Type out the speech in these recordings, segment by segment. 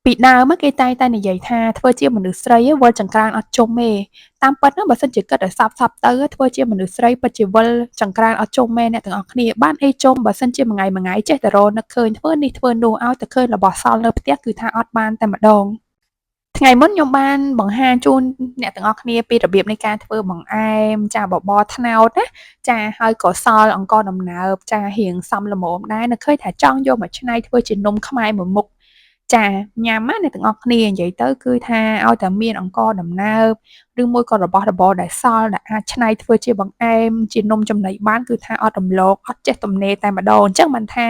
ពីដើមគេតែនិយាយថាធ្វើជាមនុស្សស្រីវិលចង្ក្រានអត់ជុំទេតាមពិតបើសិនជាគិតឲ្យសពទៅធ្វើជាមនុស្សស្រីពិតជាវិលចង្ក្រានអត់ជុំទេអ្នកទាំងអស់គ្នាបានអីជុំបើសិនជាមួយថ្ងៃចេះតែរនឹកឃើញធ្វើនេះធ្វើនោះឲ្យតែឃើញរបស់សល់នៅផ្ទះគឺថាអត់បានតែម្ដងថ្ងៃមុនខ្ញុំបានបង្ហាញជូនអ្នកទាំងអស់គ្នាពីរបៀបនៃការធ្វើបង្អែមចាបបរត្នោតណាចាហើយក៏សល់អង្ករដំណើបចារៀងសមល្មមដែរនៅឃើញថាចង់យកមកច្នៃធ្វើជានំខ្មែរមួយមុខ ចាញ៉ាំណាអ្នកទាំងអស់គ្នានិយាយទៅគឺថាឲ្យតែមានអង្ករដំណើបឬមួយក៏របស់របរដែលសល់ដែលអាចច្នៃធ្វើជាបង្អែមជានំចំណីបានគឺថាអត់រំលងអត់ចេះទំនេរតែម្ដងអញ្ចឹងមិនថា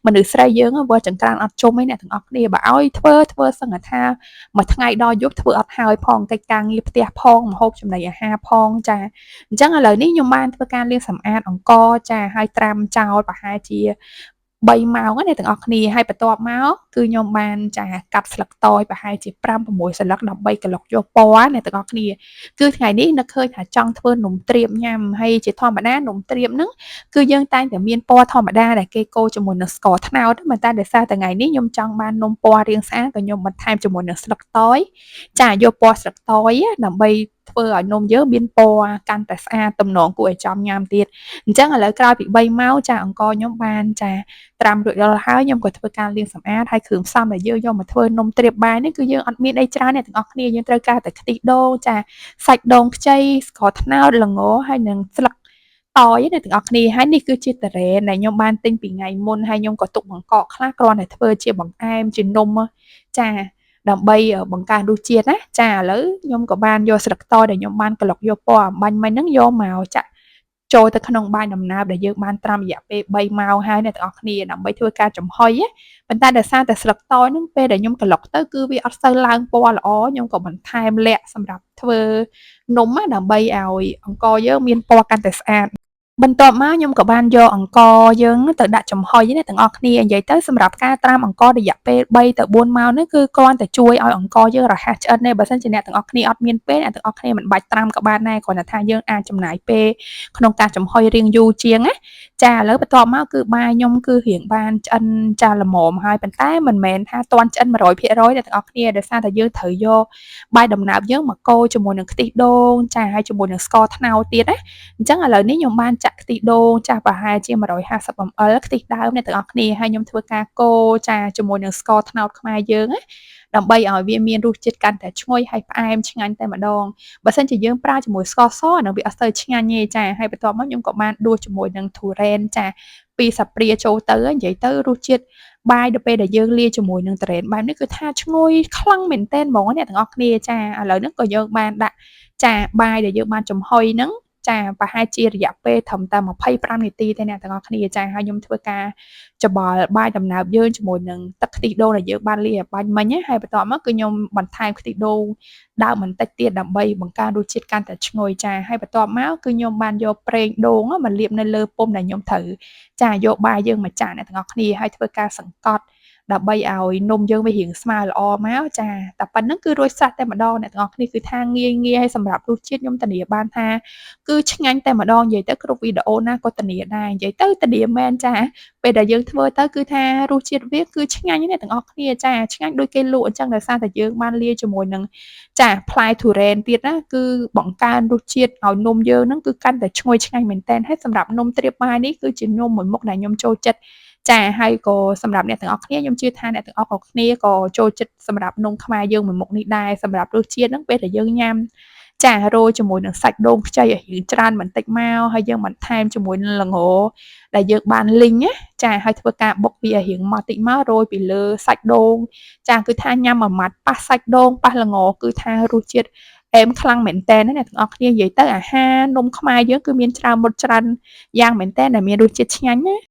មនុស្សស្រីយើងវាចង្ក្រានអត់ជុំឯអ្នកទាំងអស់គ្នាបើឲ្យធ្វើសឹងថាមួយថ្ងៃដល់យប់ធ្វើអត់ហើយផងកិច្ចការងារផ្ទះផងម្ហូបចំណីអាហារផងចាអញ្ចឹងឥឡូវនេះខ្ញុំបានធ្វើការលាងសម្អាតអង្ករចាហើយត្រាំចោលប្រហែលជា3ម៉ោងណាអ្នកទាំងអស់គ្នាហើយបន្ទាប់មកគឺខ្ញុំបានចាកាត់ស្លឹកតយប្រហែលជា5-6ស្លឹកដើម្បីក្លុកយកពណ៌អ្នកទាំងអស់គ្នាគឺថ្ងៃនេះនឹកឃើញថាចង់ធ្វើនំទ្រាបញ៉ាំហើយជាធម្មតានំទ្រាបហ្នឹងគឺយើងតែងតែមានពណ៌ធម្មតាដែលគេកូរជាមួយនឹងស្ករត្នោតតែតែដោយសារតែថ្ងៃនេះខ្ញុំចង់បាននំពណ៌រាងស្អាតក៏ខ្ញុំបន្ថែមជាមួយនឹងស្លឹកតយចាយកពណ៌ស្លឹកតយដើម្បីធ្វើឲ្យនំយើងមានពណ៌កាន់តែស្អាតទំនងគួរឲ្យចំញ៉ាំទៀតអញ្ចឹងឥឡូវក្រោយពី3ម៉ោងចាអង្ករខ្ញុំបានចាត្រាំរួចរាល់ហើយខ្ញុំក៏ធ្វើការលាងសម្អាតហើយគ្រឿងផ្សំដែលយើងយកមកធ្វើនំទ្រាបបាយនេះគឺយើងអត់មានអីច្រើនអ្នកទាំងអស់គ្នាយើងត្រូវការតែខ្ទិះដូងចាសាច់ដូងខ្ចីស្ករត្នោតល្ងហើយនឹងស្លឹកតយអ្នកទាំងអស់គ្នាហើយនេះគឺជាតារ៉េនដែលខ្ញុំបានទិញពីថ្ងៃមុនហើយខ្ញុំក៏ទុកបង្កកខ្លះគ្រាន់តែធ្វើជាបង្អែមជានំចាដើម្បីបង្កើនរសជាតិណាចាឥឡូវខ្ញុំក៏បានយកស្លឹកតដែលខ្ញុំបានក្លុកយកពណ៌អំបាញ់មិញហ្នឹងយកមកចាក់ចូលទៅក្នុងបាយដំណើបដែលយើងបានត្រាំរយៈពេល3ម៉ោងហើយអ្នកទាំងអស់គ្នាដើម្បីធ្វើការចំហុយប៉ុន្តែដោយសារតែស្លឹកតយហ្នឹងពេលដែលខ្ញុំក្លុកទៅគឺវាអត់សូវឡើងពណ៌ល្អខ្ញុំក៏បន្ថែមល័ក្ខសម្រាប់ធ្វើនំដើម្បីឲ្យអង្ករយើងមានពណ៌កាន់តែស្អាត បន្ទាប់មកខ្ញុំក៏បានយកអង្ករយើងទៅដាក់ចំហុយណាទាំងអស់គ្នានិយាយទៅសម្រាប់ការត្រាំអង្កររយៈពេល3ទៅ4ម៉ោងនេះគឺគ្រាន់តែជួយឲ្យអង្ករយើងរហ័សឆ្អិនទេបើមិនជាអ្នកទាំងអស់គ្នាអត់មានពេលអ្នកទាំងអស់គ្នាមិនបាច់ត្រាំក៏បានដែរគ្រាន់តែថាយើងអាចចំណាយពេលក្នុងការចំហុយរៀងយូរជាងណាចាឥឡូវបន្ទាប់មកគឺបាយខ្ញុំគឺរៀងបានឆ្អិនចាល្មមហើយប៉ុន្តែមិនមែនថាទាន់ឆ្អិន100%អ្នកទាំងអស់គ្នាដោយសារតែយើងត្រូវយកបាយដំណើបយើងមកកូរជាមួយនឹងខ្ទិះដូងចាហើយជាមួយនឹងស្ករត្នោតទៀតណា អញ្ចឹងឥឡូវនេះខ្ញុំបានចាក់ខ្ទិះដូងចាស់ប្រហែលជា150 ml ខ្ទិះដើមអ្នកទាំងអស់គ្នាហើយខ្ញុំធ្វើការកូរចាជាមួយនឹងស្ករត្នោតខ្មែរយើងណាដើម្បីឲ្យវាមានរសជាតិកាន់តែឈ្ងុយហើយផ្អែមឆ្ងាញ់តែម្ដងបើសិនជាយើងប្រើជាមួយស្ករសអានោះវាអត់សូវឆ្ងាញ់ទេចាហើយបន្ទាប់មកខ្ញុំក៏បានដួសជាមួយនឹងធូរ៉េនចាពីសាព្រាចូលទៅនិយាយទៅរសជាតិបាយទៅពេលដែលយើងលាយជាមួយនឹងតារ៉េនបែបនេះគឺថាឈ្ងុយខ្លាំងមែនទែនហ្មងអ្នកទាំងអស់គ្នាចាឥឡូវហ្នឹងក៏យើងបានដាក់ចាបាយដែលយើងបានចំហុយហ្នឹង ចាប្រហែលជារយៈពេលត្រឹមតែ25នាទីទេអ្នកទាំងអស់គ្នាចាហើយខ្ញុំធ្វើការច្បល់បាយដំណើបយើងជាមួយនឹងទឹកខ្ទិះដូងដែលយើងបានលាយឲ្យបាញ់មិញហើយបន្ទាប់មកគឺខ្ញុំបន្ថែមខ្ទិះដូងដើមបន្តិចទៀតដើម្បីបង្កើនរសជាតិកាន់តែឈ្ងុយចាហើយបន្ទាប់មកគឺខ្ញុំបានយកប្រេងដូងមកលាបនៅលើពុម្ពដែលខ្ញុំត្រូវចាយកបាយយើងមកចាក់អ្នកទាំងអស់គ្នាហើយធ្វើការសង្កត់ដើម្បីឲ្យនំយើងវារៀងស្មើល្អមកចាតែប៉ុណ្្នឹងគឺរួចស្រេចតែម្ដងអ្នកទាំងអស់គ្នាគឺថាងាយងាយហើយសម្រាប់រសជាតិខ្ញុំធានាបានថា គឺឆ្ងាញ់តែម្ដងនិយាយទៅគ្រប់វីដេអូណាក៏ធានាដែរនិយាយទៅធានាមែនចាពេលដែលយើងធ្វើទៅគឺថារសជាតិវាគឺឆ្ងាញ់ណាស់ទាំងអស់គ្នាចាឆ្ងាញ់ដូចគេលក់អញ្ចឹងដោយសារតែយើងបានលាយជាមួយនឹងចាផ្លែធូរ៉េនទៀតណាគឺបង្កើនរសជាតិឲ្យនំយើងហ្នឹងគឺកាន់តែឈ្ងុយឆ្ងាញ់មែនទែនហើយសម្រាប់នំទ្រាបបាយនេះគឺជានំមួយមុខដែលខ្ញុំចូលចិត្តចាហើយក៏សម្រាប់អ្នកទាំងអស់គ្នាខ្ញុំជឿថាអ្នកទាំងអស់គ្នាក៏ចូលចិត្តសម្រាប់នំខ្មែរយើងមួយមុខនេះដែរសម្រាប់រសជាតិហ្នឹងពេលដែលយើងញ៉ាំ ចារោយជាមួយនឹងសាច់ដូងខ្ចីឲ្យរាងច្រើនបន្តិចមកហើយយើងបន្ថែមជាមួយនឹងល្ងដែលយើងបានលីងណាចាហើយធ្វើការបុកវាឲ្យរាងម៉ត់តិចមករោយពីលើសាច់ដូងចាគឺថាញ៉ាំមួយម៉ាត់ប៉ះសាច់ដូងប៉ះល្ងគឺថារសជាតិអែមខ្លាំងមែនតើណាអ្នកទាំងអស់គ្នានិយាយទៅអាហារនំខ្មែរយើងគឺមានច្រើនមុតច្រើនយ៉ាងមែនតើដែលមានរសជាតិឆ្ងាញ់ណា